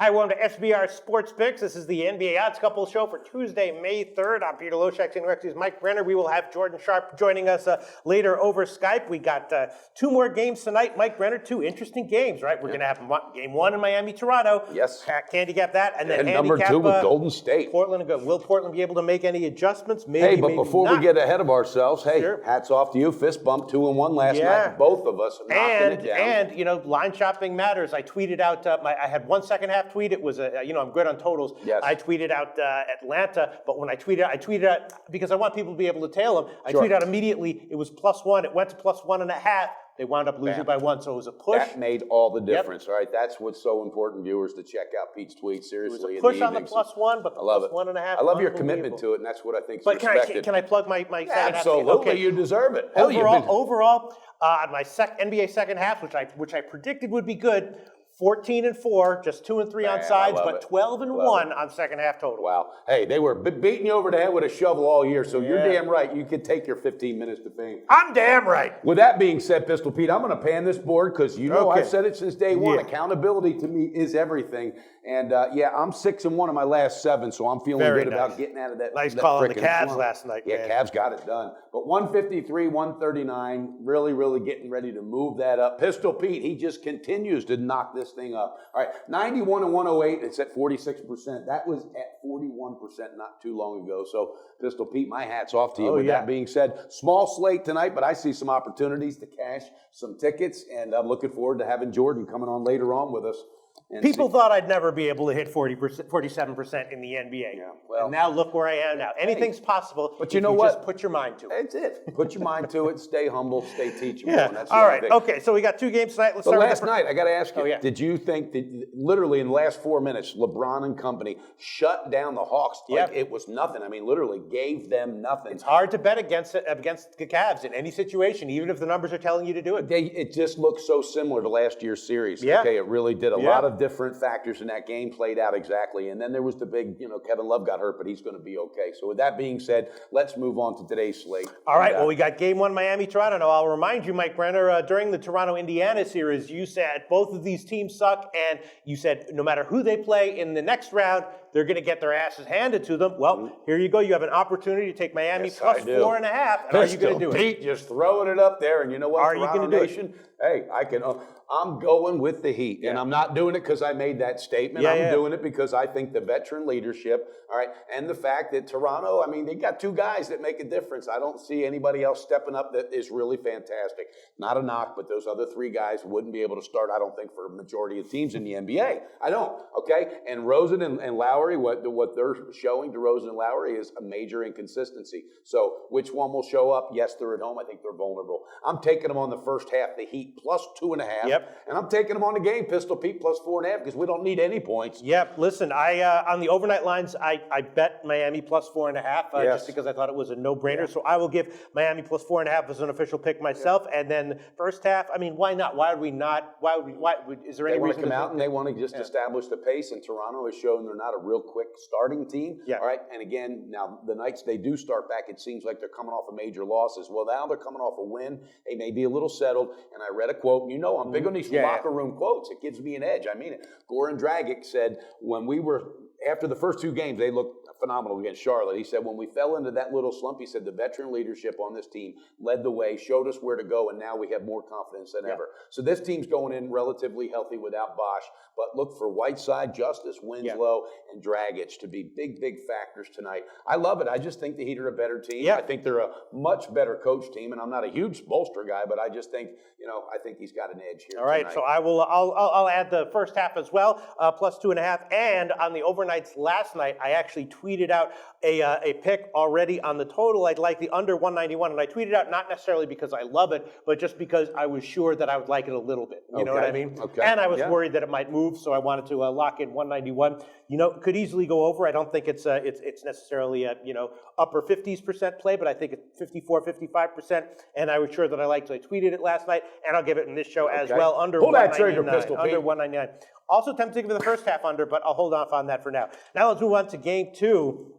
Hi, welcome to SBR Sports Picks. This is the NBA Odds Couple show for Tuesday, May 3rd. I'm Peter Loshak, sitting next to Mike Brenner. We will have Jordan Sharp joining us later over Skype. We got two more games tonight. Mike Brenner, two interesting games, right? We're going to have game one in Miami, Toronto. Yes. Handicap that. And then number two with Golden State. Portland and good. Will Portland be able to make any adjustments? Maybe, hey, but before we get ahead of ourselves, sure. Hats off to you. Fist bump 2-1 last night. Both of us knocking it down. And, you know, line shopping matters. I tweeted out, I had 1 second half tweet. It was I'm good on totals. Yes. I tweeted out Atlanta, but when I tweeted out because I want people to be able to tail them. I Sure. tweeted out immediately. It was +1. It went to +1.5. They wound up losing by 1, so it was a push. That made all the difference, all right? That's what's so important, viewers, to check out Pete's tweet, seriously. It was a push on the +1, but the +1.5. I love your commitment to it, and that's what I think is expected. Can I plug my second half? Absolutely, you deserve it. Overall, my NBA second half, which I predicted would be good, 14-4, just 2 and 3 on sides, but 12-1 on second half total. Wow. Hey, they were beating you over the head with a shovel all year, so you're damn right. You could take your 15 minutes to fame. I'm damn right. With that being said, Pistol Pete, I'm going to pan this board because I've said it since day one. Accountability to me is everything. And, I'm 6-1 in my last 7, so I'm feeling good about getting out of that. Nice call on the Cavs last night, man. Yeah, Cavs got it done. But 153, 139, really, really getting ready to move that up. Pistol Pete, he just continues to knock this thing up. All right, 91 and 108, it's at 46%. That was at 41% not too long ago. So, Pistol Pete, my hat's off to you. With that being said, small slate tonight, but I see some opportunities to cash some tickets, and I'm looking forward to having Jordan coming on later on with us. People thought I'd never be able to hit 47% in the NBA. Yeah, well, and now look where I am now. Anything's possible, but you know what? Just put your mind to it. That's it. Put your mind to it. Stay humble. Stay teachable. Yeah. That's all right. Okay. So we got 2 games tonight. Let's start last night. I got to ask you. Did you think that literally in the last 4 minutes, LeBron and company shut down the Hawks like it was nothing? I mean, literally gave them nothing. It's hard to bet against the Cavs in any situation, even if the numbers are telling you to do it. It just looks so similar to last year's series. Yeah. Okay. It really did. A lot of different factors in that game played out exactly. And then there was the big, Kevin Love got hurt, but he's going to be okay. So with that being said, let's move on to today's slate. All right. Well, we got game 1, Miami, Toronto. Now, I'll remind you, Mike Brenner, during the Toronto-Indiana series, you said both of these teams suck, and you said no matter who they play in the next round, they're going to get their asses handed to them. Well, here you go. You have an opportunity to take Miami plus 4.5. And are you going to do it? Pete just throwing it up there. And you know what? Are you going to do it? Hey, I can. I'm going with the Heat. And I'm not doing it because I made that statement. I'm doing it because I think the veteran leadership, all right, and the fact that Toronto, I mean, they got 2 guys that make a difference. I don't see anybody else stepping up that is really fantastic. Not a knock, but those other 3 guys wouldn't be able to start, I don't think, for a majority of teams in the NBA. I don't, okay? And Rosen and Lowry, what they're showing, DeRozan and Lowry, is a major inconsistency. So which one will show up? Yes, they're at home. I think they're vulnerable. I'm taking them on the first half, the Heat plus 2.5. Yep. And I'm taking them on the game, Pistol Pete, plus 4.5, because we don't need any points. Yep. Listen, I on the overnight lines, I bet Miami plus 4.5 just because I thought it was a no-brainer. So I will give Miami plus 4.5 as an official pick myself. And then first half, I mean, why not? Why would we not? Is there any reason to come out and they want to just establish the pace? And Toronto has shown they're not a real quick starting team. Yeah. All right. And again, now the nights they do start back, it seems like they're coming off of major losses. Well, now they're coming off a win. They may be a little settled. And I read a quote. I'm big on these locker room quotes. It gives me an edge. I mean it. Goran Dragic said when we were after the first 2 games, they looked phenomenal against Charlotte. He said when we fell into that little slump, he said the veteran leadership on this team led the way, showed us where to go, and now we have more confidence than ever. So this team's going in relatively healthy without Bosh, but look for Whiteside, Justice, Winslow, and Dragic to be big, big factors tonight. I love it. I just think the Heat are a better team. Yeah. I think they're a much better coach team, and I'm not a huge bolster guy, but I just think, I think he's got an edge here. All right, tonight. so I'll add the first half as well, plus 2.5, and on the overnights last night, I actually tweeted out a pick already on the total. I'd like the under 191, and I tweeted out not necessarily because I love it, but just because I was sure that I would like it a little bit. You know what I mean? Okay. And I was worried that it might move, so I wanted to lock in 191. It could easily go over. I don't think it's necessarily a upper 50% play, but I think it's 54, 55%. And I was sure that I liked it. So I tweeted it last night, and I'll give it in this show as well. Under Pull that 199. trigger, Pistol Pete. Under 199. Also tempted to give the first half under, but I'll hold off on that for now. Now let's move on to game 2.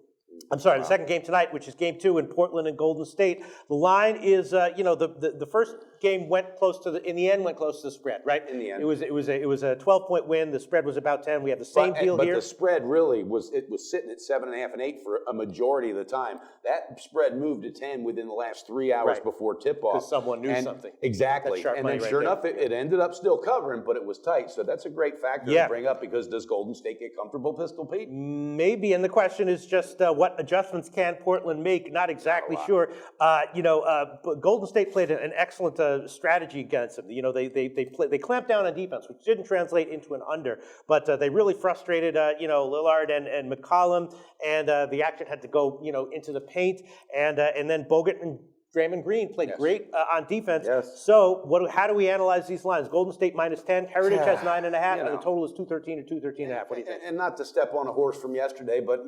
The second game tonight, which is game 2 in Portland and Golden State. The line is, the first game went close to in the end went close to the spread, right? In the end. It was a 12-point win. The spread was about 10. We have the same deal but here. the spread really was sitting at 7.5 and 8 for a majority of the time. That spread moved to 10 within the last 3 hours before tip-off. Because someone knew something. Exactly. And then sure enough, it ended up still covering, but it was tight. So that's a great factor to bring up, because does Golden State get comfortable, Pistol Pete? Maybe, and the question is just what adjustments can Portland make? Not exactly sure. Golden State played an excellent strategy against them. They clamped down on defense, which didn't translate into an under, but they really frustrated Lillard and McCollum, and the action had to go into the paint, and then Bogut and Draymond Green played great on defense. Yes. So how do we analyze these lines? Golden State -10, Heritage has 9.5, and the total is 213 or 213.5. What do you think? And not to step on a horse from yesterday, but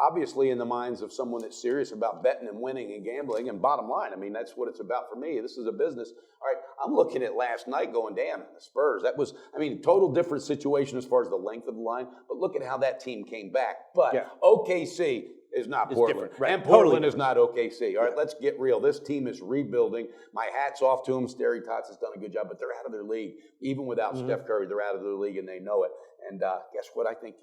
obviously in the minds of someone that's serious about betting and winning and gambling, and bottom line, I mean, that's what it's about for me. This is a business. All right, I'm looking at last night going, damn, the Spurs. That was, total different situation as far as the length of the line, but look at how that team came back. But OKC is not Portland. Right. And Portland is not OKC. All right, let's get real. This team is rebuilding. My hat's off to them. Sterry Tots has done a good job, but they're out of their league. Even without Steph Curry, they're out of their league, and they know it. And guess what? I think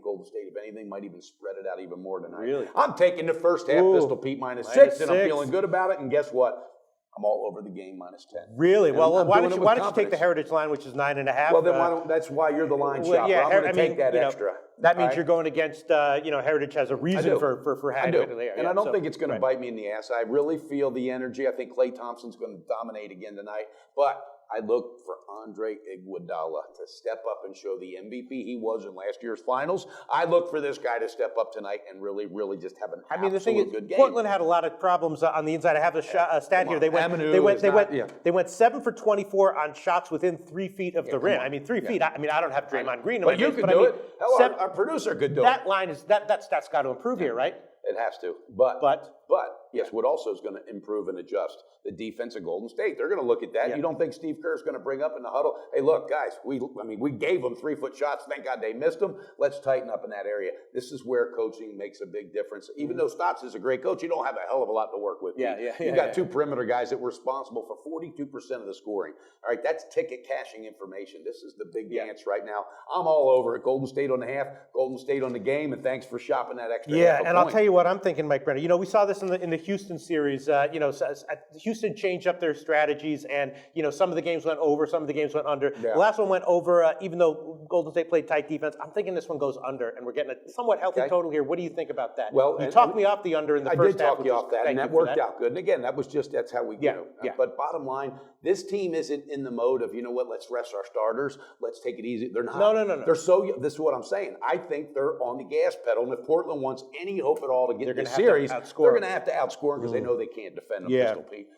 Golden State, if anything, might even spread it out even more tonight. Really? I'm taking the first half, Pistol Pete, -6, and I'm feeling good about it. And guess what? I'm all over the game -10. Really? And Well, I'm why doing don't it you with take the confidence. Heritage line, which is 9.5? Well, then that's why you're the line shopper. I'm going to take that extra. That means you're going against, Heritage has a reason for having it there. And I don't think it's going to bite me in the ass. I really feel the energy. I think Klay Thompson's going to dominate again tonight. But I look for Andre Iguodala to step up and show the MVP he was in last year's finals. I look for this guy to step up tonight and really, really just have an the thing is, good game. Portland had a lot of problems on the inside. I have a stat here. They went 7 for 24 on shots within 3 feet of the rim. 3 feet. I don't have Draymond Green in my But you base, could do it. Hell, our producer could do it. That line is that stat's got to improve here, right? It has to. But yes, what also is going to improve and adjust? The defense of Golden State. They're going to look at that. You don't think Steve Kerr's going to bring up in the huddle, hey, look, guys, we gave them 3-foot shots. Thank God they missed them. Let's tighten up in that area. This is where coaching makes a big difference. Even though Stotts is a great coach, you don't have a hell of a lot to work with. You've got two perimeter guys that were responsible for 42% of the scoring. All right, that's ticket cashing information. This is the big dance right now. I'm all over it. Golden State on the half, Golden State on the game, and thanks for shopping that extra half a and point. I'll tell you what I'm thinking, Mike Brenner. We saw this in the Houston series. Houston changed up their strategies, and some of the games went over, some of the games went under. The last one went over, even though Golden State played tight defense. I'm thinking this one goes under, and we're getting a somewhat healthy total here. What do you think about that? Well, you talked me off the under in the first half. I did talk you off that, and that worked out good. And again, that's how we do. But bottom line, this team isn't in the mode of, let's rest our starters, let's take it easy. They're not. No. They're this is what I'm saying. I think they're on the gas pedal, and if Portland wants any hope at all to get this series, they're going to have to outscore because they know they can't defend them, Pistol Pete.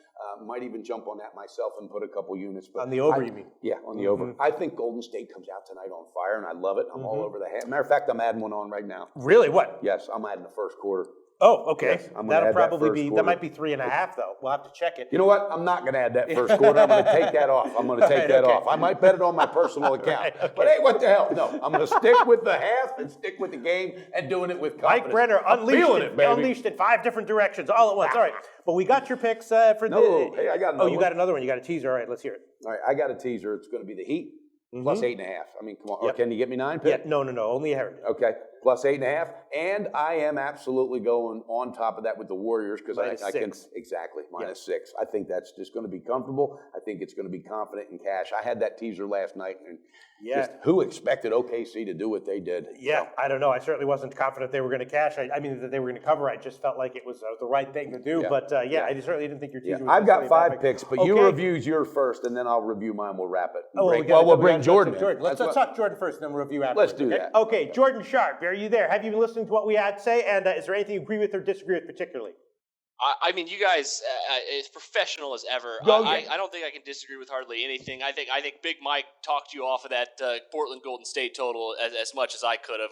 Might even jump on that myself and put a couple units. But on the over, you mean? Yeah, on the over. I think Golden State comes out tonight on fire, and I love it. I'm all over the hat. Matter of fact, I'm adding one on right now. Really? What? Yes, I'm adding the first quarter. Oh, okay. Yes, that'll probably be, that might be 3.5, though. We'll have to check it. You know what? I'm not going to add that first quarter. I'm going to take that off. I'm going to take that off. I might bet it on my personal account. But hey, what the hell? No, I'm going to stick with the half and stick with the game and doing it with confidence. Mike Brenner unleashed it 5 different directions all at once. All right. But we got your picks for hey, I got another one. You got another one. You got a teaser. All right, let's hear it. All right, I got a teaser. It's going to be the Heat. Plus 8.5. Come on. Or can you get me 9 picks? Yeah, no. Only a Heritage. Okay. Plus 8.5. And I am absolutely going on top of that with the Warriors because I can. Exactly. -6. I think that's just going to be comfortable. I think it's going to be confident in cash. I had that teaser last night. And just who expected OKC to do what they did? Yeah, so. I don't know. I certainly wasn't confident they were going to cash. I mean, that they were going to cover. I just felt like it was the right thing to do. But, I certainly didn't think your teaser was I've got 5 picks, but you reviews yours first, and then I'll review mine. We'll wrap it. We'll bring Jordan in. Let's talk Jordan first, and then we'll review after. Let's do that. Okay, Jordan Sharp, are you there? Have you been listening to what we had to say? And is there anything you agree with or disagree with particularly? I mean, you guys, as professional as ever. I don't think I can disagree with hardly anything. I think Big Mike talked you off of that Portland Golden State total as much as I could have.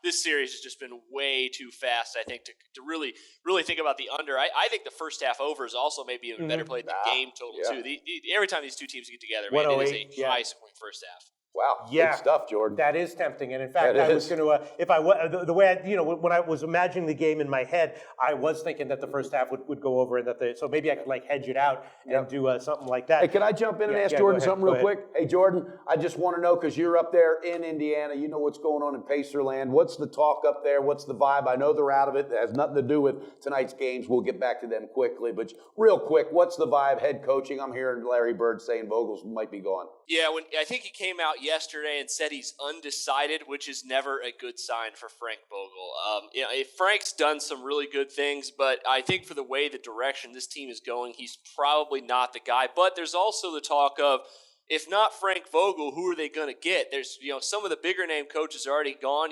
This series has just been way too fast, I think, to really think about the under. I think the first half over is also maybe even better played than the game total, too. Every time these two teams get together, man, it is a high-scoring first half. Wow, Yeah. good stuff, Jordan. That is tempting, and in fact, That I was is. going to, if I the way when I was imagining the game in my head, I was thinking that the first half would go over, and so maybe I could like hedge it out and do something like that. Hey, can I jump in and ask Jordan something real quick? Hey, Jordan, I just want to know, because you're up there in Indiana, you know what's going on in Pacerland. What's the talk up there? What's the vibe? I know they're out of it. It has nothing to do with tonight's games. We'll get back to them quickly, but real quick, what's the vibe? Head coaching. I'm hearing Larry Bird saying Vogels might be gone. Yeah, I think he came out yesterday and said he's undecided, which is never a good sign for Frank Vogel. Frank's done some really good things, but I think for the way the direction this team is going, he's probably not the guy. But there's also the talk of, if not Frank Vogel, who are they going to get? There's, some of the bigger name coaches are already gone.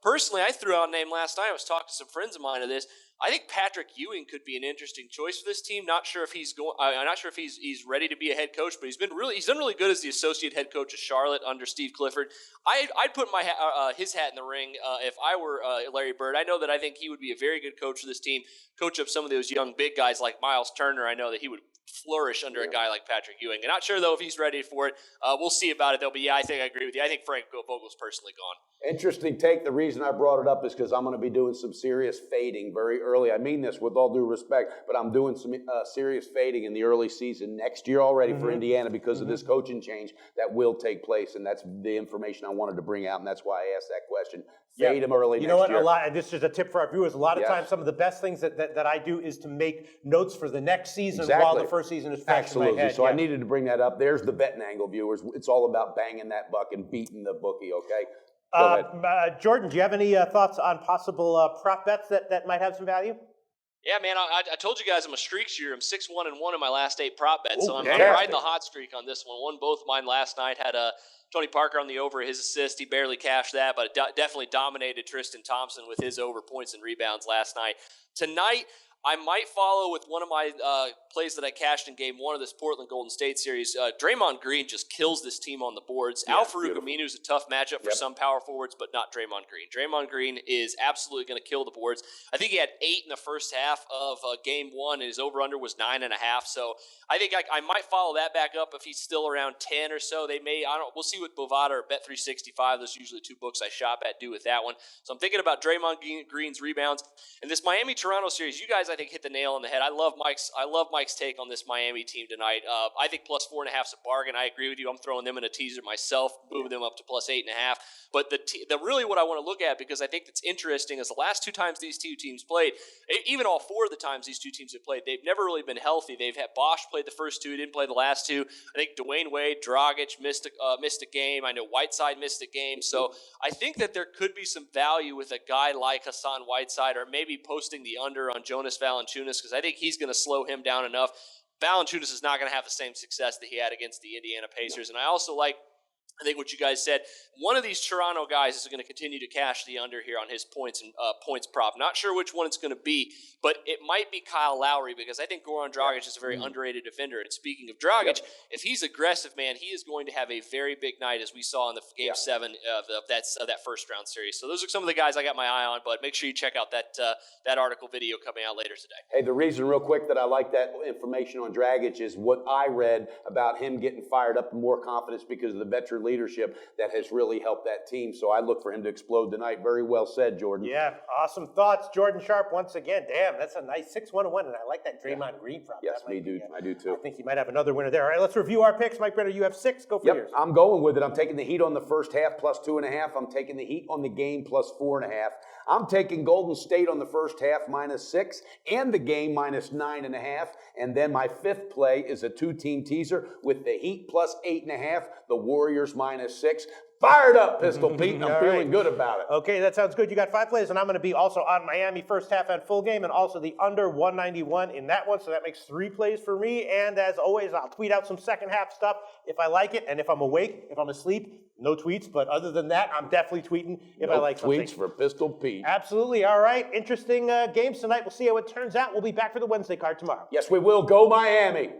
Personally, I threw out a name last night. I was talking to some friends of mine of this. I think Patrick Ewing could be an interesting choice for this team. Not sure if he's going. I'm not sure if he's ready to be a head coach, but he's done really good as the associate head coach of Charlotte under Steve Clifford. I'd put his hat in the ring if I were Larry Bird. I think he would be a very good coach for this team. Coach up some of those young big guys like Miles Turner. I know that he would flourish under a guy like Patrick Ewing. I'm not sure though if he's ready for it. We'll see about it though. But yeah, I think I agree with you. I think Frank Vogel's personally gone. Interesting take. The reason I brought it up is because I'm going to be doing some serious fading very early. I mean this with all due respect, but I'm doing some serious fading in the early season next year already for Indiana because of this coaching change that will take place, and that's the information I wanted to bring out, and that's why I asked that question. Fade them early next year. You know what? And this is a tip for our viewers. A lot of times, some of the best things that I do is to make notes for the next season while the first season is fresh in my head. So I needed to bring that up. There's the betting angle, viewers. It's all about banging that buck and beating the bookie, okay? Jordan, do you have any thoughts on possible prop bets that might have some value? Yeah, man, I told you guys I'm a streaks year. I'm 6-1-1 in my last 8 prop bets, so I'm riding the hot streak on this one. Won both mine last night. Had Tony Parker on the over, his assist. He barely cashed that, but definitely dominated Tristan Thompson with his over points and rebounds last night. Tonight, I might follow with one of my plays that I cashed in Game 1 of this Portland Golden State series. Draymond Green just kills this team on the boards. Al-Farouq Aminu is a tough matchup for some power forwards, but not Draymond Green. Draymond Green is absolutely going to kill the boards. I think he had 8 in the first half of Game 1, and his over-under was 9.5. So I think I might follow that back up if he's still around 10 or so. We'll see what Bovada or Bet365, those are usually 2 books I shop at, do with that one. So I'm thinking about Draymond Green's rebounds. And this Miami-Toronto series, you guys, I think, hit the nail on the head. I love Mike's take on this Miami team tonight. I think plus 4.5 is a bargain. I agree with you. I'm throwing them in a teaser myself, moving them up to plus 8.5. But the really what I want to look at, because I think that's interesting, is the last 2 times these 2 teams played, even all 4 of the times these 2 teams have played, they've never really been healthy. They've had Bosch played the first 2, didn't play the last 2. I think Dwayne Wade, Dragic missed a game. I know Whiteside missed a game. So I think that there could be some value with a guy like Hassan Whiteside, or maybe posting the under on Jonas Valanciunas, because I think he's going to slow him down enough. Valanciunas is not going to have the same success that he had against the Indiana Pacers. And I also like, I think what you guys said, one of these Toronto guys is going to continue to cash the under here on his points and points prop. Not sure which one it's going to be, but it might be Kyle Lowry, because I think Goran Dragic is a very underrated defender. And speaking of Dragic, if he's aggressive, man, he is going to have a very big night, as we saw in the Game 7 of that first round series. So those are some of the guys I got my eye on, but make sure you check out that article video coming out later today. Hey, the reason real quick that I like that information on Dragic is what I read about him getting fired up and more confidence because of the veteran leadership that has really helped that team. So I look for him to explode tonight. Very well said, Jordan. Yeah, awesome thoughts. Jordan Sharp once again. Damn, that's a nice 6-1-1, and I like that Draymond Green prop. Yes, me too. I do too. I think he might have another winner there. All right, let's review our picks. Mike Brenner, you have 6. Go for yours. I'm going with it. I'm taking the Heat on the first half plus 2.5. I'm taking the Heat on the game plus 4.5. I'm taking Golden State on the first half minus 6 and the game minus 9.5. And then my 5th play is a 2-team teaser with the Heat plus 8.5, the Warriors minus 6. Fired up, Pistol Pete, and I'm feeling good about it. Okay, that sounds good. You got 5 plays, and I'm going to be also on Miami first half and full game, and also the under 191 in that one, so that makes 3 plays for me. And as always, I'll tweet out some second half stuff if I like it, and if I'm awake. If I'm asleep, no tweets, but other than that, I'm definitely tweeting if I like something. Tweets for Pistol Pete. Absolutely. All right, interesting games tonight. We'll see how it turns out. We'll be back for the Wednesday card tomorrow. Yes, we will. Go Miami.